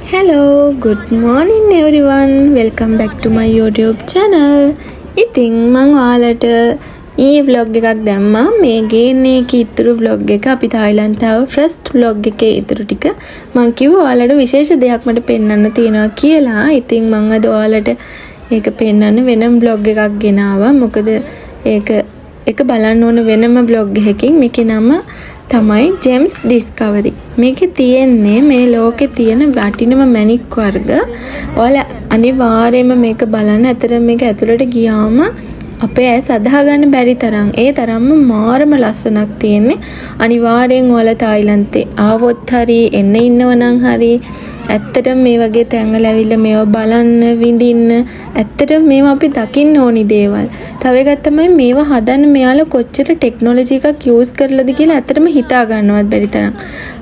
Hello, good morning everyone. Welcome back to my YouTube channel. ඉතින් මම ඔයාලට vlog එකක් දැම්මා. මේ ගේන්නේ කීතුරු vlog එක. අපි තායිලන්ත ආව first vlog එකේ ඊතුරු ටික මම කිව්වා ඔයාලට විශේෂ දෙයක් මට පෙන්වන්න තියෙනවා කියලා. ඉතින් මම අද ඔයාලට ඒක පෙන්වන්න වෙනම vlog එකක් ගෙනාවා. මොකද ඒක බලන්න ඕන වෙනම vlog එකකින්. මේකේ නම තමයි ජෙම්ස් ඩිස්කවරි. මේකේ තියෙන්නේ මේ ලෝකේ තියෙන වටිනම මැණික් වර්ග. ඔයාලා අනිවාර්යයෙන්ම මේක බලන්න. අතට මේක ඇතුළට ගියාම අපේ ඇස් අදහා ගන්න බැරි තරම් ඒ තරම්ම මාරම ලස්සනක් තියෙන්නේ. අනිවාර්යෙන් ඔයාලා තායිලන්තේ ආවොත් හරි එන්න ඉන්නවනම් හරි ඇත්තටම මේ වගේ තැන්වල ඇවිල්ලා මේවා බලන්න විඳින්න ඇත්තටම මේවා අපි දකින්න ඕනි දේවල්. තව එකක් තමයි මේවා හදන්න මෙයාලා කොච්චර ටෙක්නොලොජි එකක් යූස් කරලාද කියලා ඇත්තටම හිතා ගන්නවත් බැරි තරම්.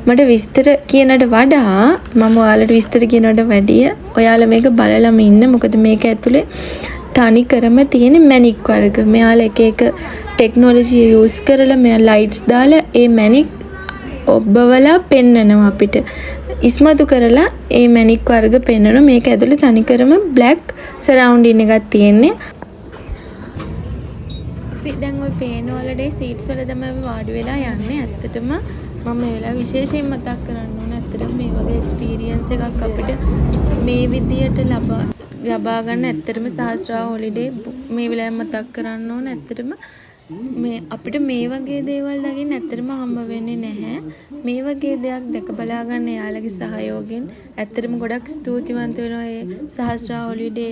මට විස්තර කියනට වඩා මම ඔයාලට විස්තර කියනට වැඩිය ඔයාලා මේක බලලම ඉන්න. මොකද මේක ඇතුලේ තනි කරම තියෙන මැණික් වර්ග. මෙයාලා එක එක ටෙක්නොලොජි යූස් කරලා මෙයා ලයිට්ස් දාලා ඒ මැණික් ඔබවලා පෙන්නනවා අපිට. ඉස්මතු කරලා ඒ මැණික් වර්ග පෙන්වන මේක ඇතුලේ තනිකරම black surrounding එකක් තියෙන්නේ. අපි දැන් ওই පේන වලදී සීට්ස් වල තමයි අපි වාඩි වෙලා යන්නේ. ඇත්තටම මම මේ වෙලාව විශේෂයෙන් මතක් කරන්න ඕන. ඇත්තටම මේ වගේ එක්ස්පීරියන්ස් එකක් අපිට මේ විදියට ලබා ගන්න ඇත්තටම සහස්‍රා හොලිඩේ මේ වෙලාවෙන් මතක් කරන්න ඕන. ඇත්තටම මේ අපිට මේ වගේ දේවල් දකින්න ඇත්තටම හම්බ වෙන්නේ නැහැ. මේ වගේ දෙයක් දැක බලා ගන්න යාළගේ සහයෝගයෙන් ඇත්තටම ගොඩක් ස්තුතිවන්ත වෙනවා ඒ සහස්‍රා හොලිඩේ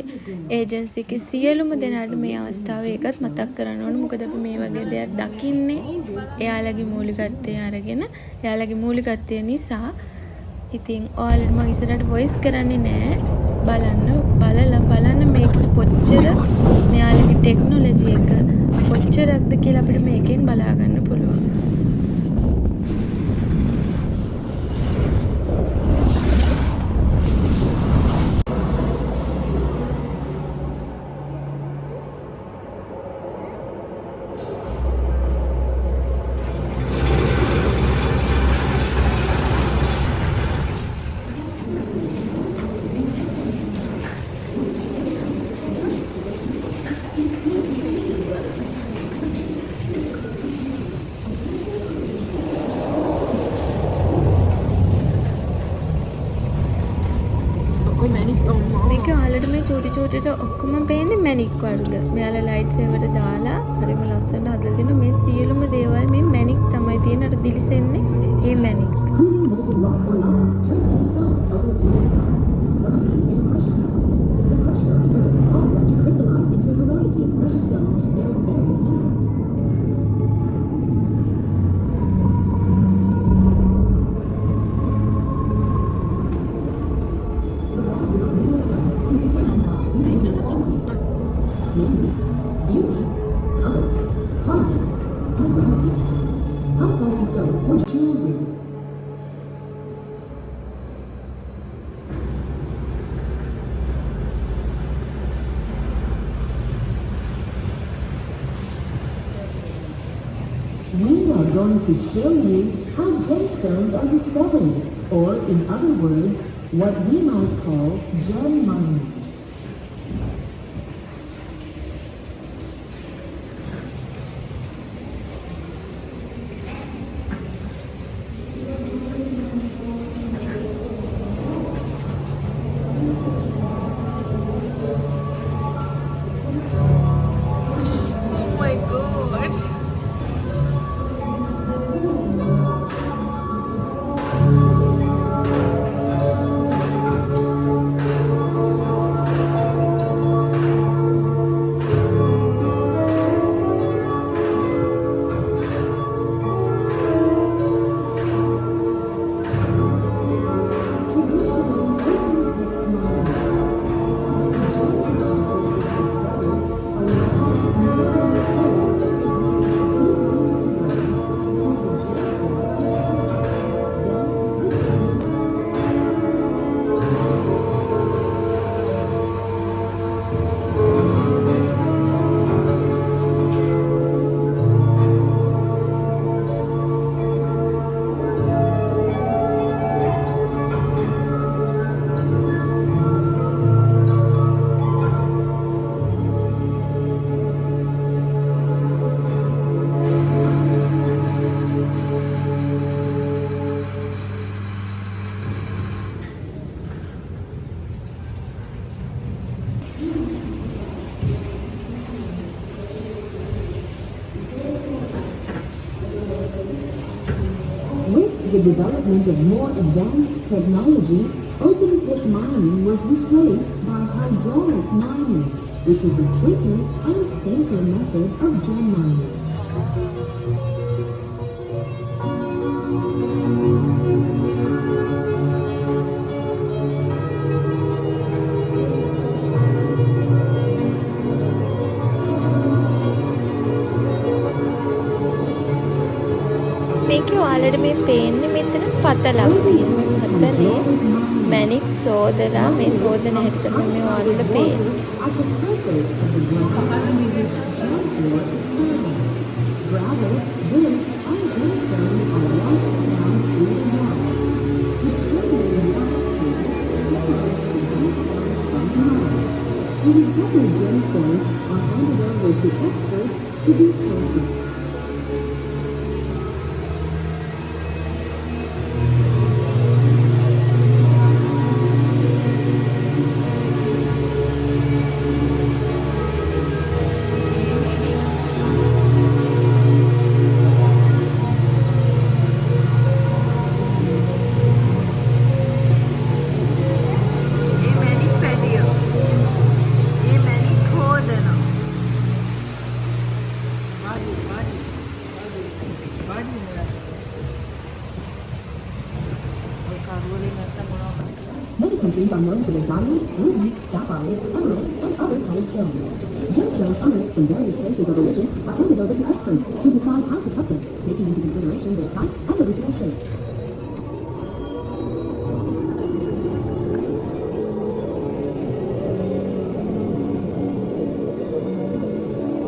ඒජන්සි එකේ සියලුම දෙනාට මේ අවස්ථාව ඒකත් මතක් කරන්න ඕන. මොකද අපි මේ වගේ දෙයක් දකින්නේ එයාලගේ මූලිකත්වය අරගෙන එයාලගේ මූලිකත්වය නිසා. ඉතින් ඔයාලට මම ඉස්සරහට වොයිස් කරන්නේ නැහැ. බලන්න මේක කොච්චර මෙයාලගේ ටෙක්නොලොජි එක කොච්චරක්ද කියලා අපිට මේකෙන් බලා ගන්න පුළුවන්. මේක ඔයාලට මේ චූටි ඔක්කොම පේන්නේ මැණික් වර්ග. මෙයාලා ලයිට්ස් ඒවට දාලා හරිම ලස්සනට හදලා දෙන මේ සියලුම දේවල් මේ මැණික් තමයි තියෙන. අර දිලිසෙන්නේ මේ මැණික්. We are going to show you how gemstones are discovered, or in other words, what we might call gem mining. the development of more advanced technology, open pit mining was replaced by hydraulic mining, which is a quicker and safer method of gem mining. මේකේ ඔයාලට මේ පේන්නේ මෙතන පතලක් තියෙනවා. පතලේ මැණික් සෝදලා මේ සෝදන හැටි තමයි මේ ඔයාලට පේන්නේ. At the surface of the gem gravel, dirt, and gemstone are washed down through the ground. The permanent the recovered gemstones are handed over to experts to be processed. Many countries are known for their diamonds, rubies, sapphires, emeralds, and other colored stones. Gemstones unearthed from various places of origin are handed over to experts who decide how to cut them, taking into consideration their type and original shape.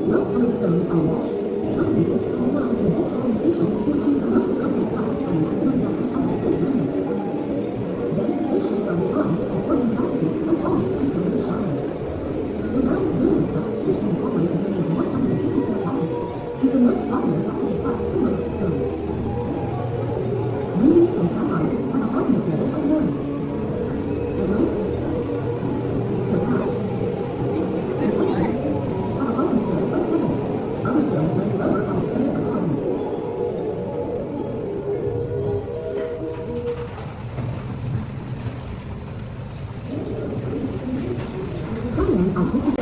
Rose-colored stones are washed, updated, and wound to best orientation to achieve the most appropriate color and maximum depth of aesthetic rendering. Then, patients are refined for the clarity and polish and further shine. The round brilliant cut, which can incorporate as many as 154 colors, is the most popular plastic cut for most stones. Rubies and sapphires have a hardness level of 9. Emeralds, topaz, and oceans have a hardness level of 7. Other stones rank lower on a scale of hardness. High-end artistic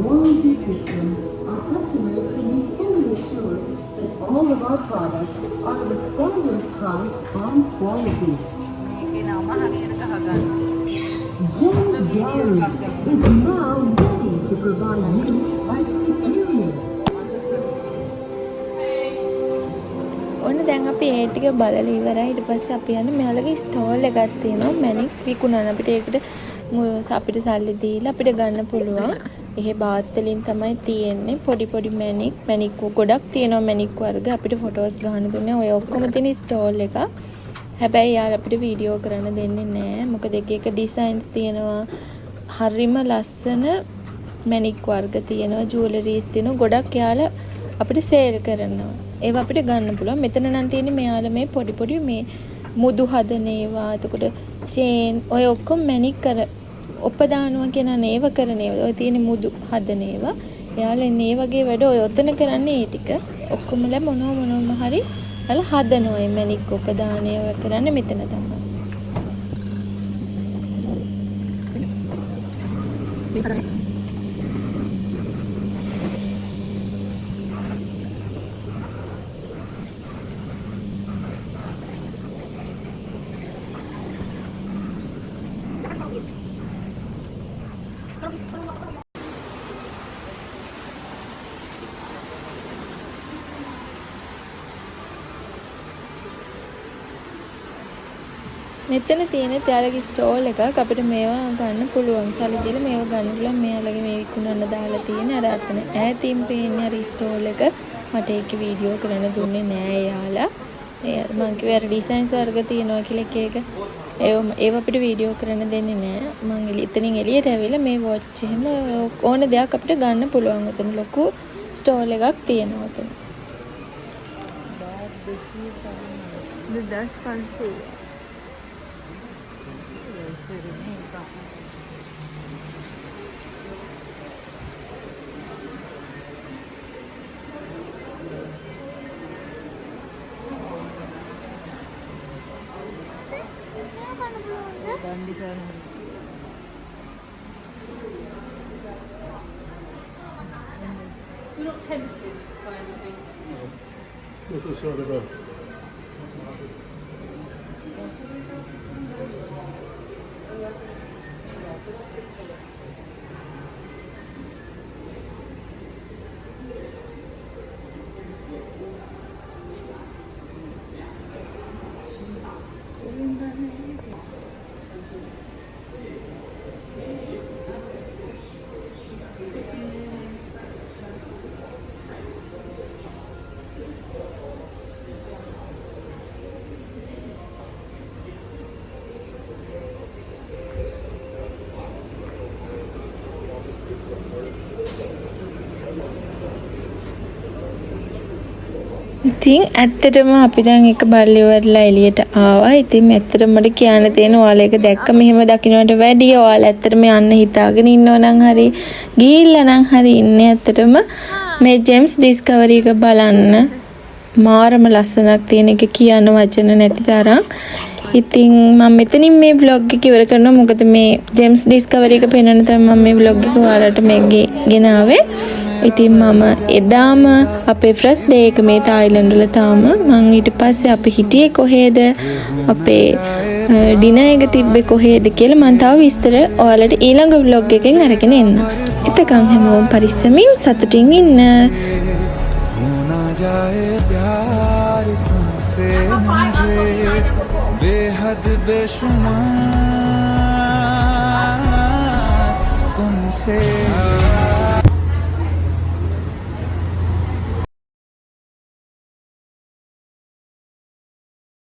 warranty system, our customers can be fully assured that all of our products are the standard price and quality. Gems Gallery is now ready to provide you with superior. ඔන්න දැන් අපි ඒ ටික බලලා ඉවරයි. ඊට පස්සේ අපි යන්නේ මෙයාලගේ ස්ටෝල් එකක් තියෙනවා. මැනික් විකුණන අපිට ඒකට අපිට සල්ලි දීලා අපිට ගන්න පුළුවන්. එහෙ බාත් වලින් තමයි තියෙන්නේ. පොඩි පොඩි මැනික් ගොඩක් තියෙනවා මැනික් වර්ග. අපිට ෆොටෝස් ගන්න දුන්නේ. ඔය ඔක්කොම තියෙන ස්ටෝල් එක. හැබැයි යාර අපිට වීඩියෝ කරන්න දෙන්නේ නැහැ. මොකද එක එක ඩිසයින්ස් තියෙනවා. හරිම ලස්සන මැනික් වර්ග තියෙනවා. ජුවලරීස් තියෙනවා. ගොඩක් යාලා අපිට සේල් කරනවා. ඒවා අපිට ගන්න පුළුවන්. මෙතන නම් තියෙන්නේ මෙයාලා මේ පොඩි පොඩි මේ මුදු හදන ඒවා, එතකොට චේන්, ඔය ඔක්කොම මැනික් කර උපදානවා කියන නේව කරන ඒවා. ඔය තියෙන මුදු හදන ඒවා. එයාලා මේ වගේ වැඩ ඔය ඔතන කරන්නේ ඒ ටික. ඔක්කොමලා මොනම හරි එයාලා හදනවා. මේ මැනික් උපදාන ඒවා කරන්නේ මෙතන තමයි. මෙතන තියෙන ත්‍යාලගේ ස්ටෝල් එකක් අපිට මේවා ගන්න පුළුවන්. සල්ලි දීලා මේවා ගන්න පුළුවන්. මෙයාලගේ මේ විකුණන්න දාලා තියෙන අර අතන ඈතින් පේන්නේ අර ස්ටෝල් එක. මට ඒකේ වීඩියෝ කරන්න දුන්නේ නෑ යාලා. මං කිව්වේ අර ඩිසයින්ස් වර්ග තියෙනවා කියලා එක. ඒව අපිට වීඩියෝ කරන්න දෙන්නේ නෑ. මං එතනින් එළියට ඇවිල්ලා මේ වොච් එහෙම ඕන දෙයක් අපිට ගන්න පුළුවන්. උතන ලොකු ස්ටෝල් එකක් තියෙනවා උතන. 10500 You're not tempted by anything? What's the sort of a... ඉතින් ඇත්තටම අපි දැන් එක බල්ලි වරලා එළියට ආවා. ඉතින් ඇත්තටම මට කියන්න තියෙන ඔයාලා එක දැක්ක මෙහෙම දකින්නට වැඩිය ඔයාලා ඇත්තටම යන්න හිතාගෙන ඉන්නව නම් හරි ගිහිල්ලා නම් හරි ඉන්නේ ඇත්තටම මේ ජේම්ස් ඩිස්කවරි එක බලන්න. මාරම ලස්සනක් තියෙන එක කියන්න වචන නැති තරම්. ඉතින් මම මෙතනින් මේ vlog එක ඉවර කරනවා. මොකද මේ ජේම්ස් ඩිස්කවරි එක පෙන්වන්න තමයි මම මේ vlog එක ඔයාලට මේ ගෙනාවේ. ඉතින් මම එදාම අපේ ෆර්ස්ට් ඩේ එක මේ තායිලන්ඩ් වල තාම මං ඊට පස්සේ අපි හිටියේ කොහෙද අපේ ඩිනර් එක තිබ්බේ කොහෙද කියලා මං තව විස්තර ඔයාලට ඊළඟ vlog එකෙන් අරගෙන එන්න. එතකන් හැමෝම පරිස්සමින් සතුටින් ඉන්න. बेहद बेशुमार तुमसे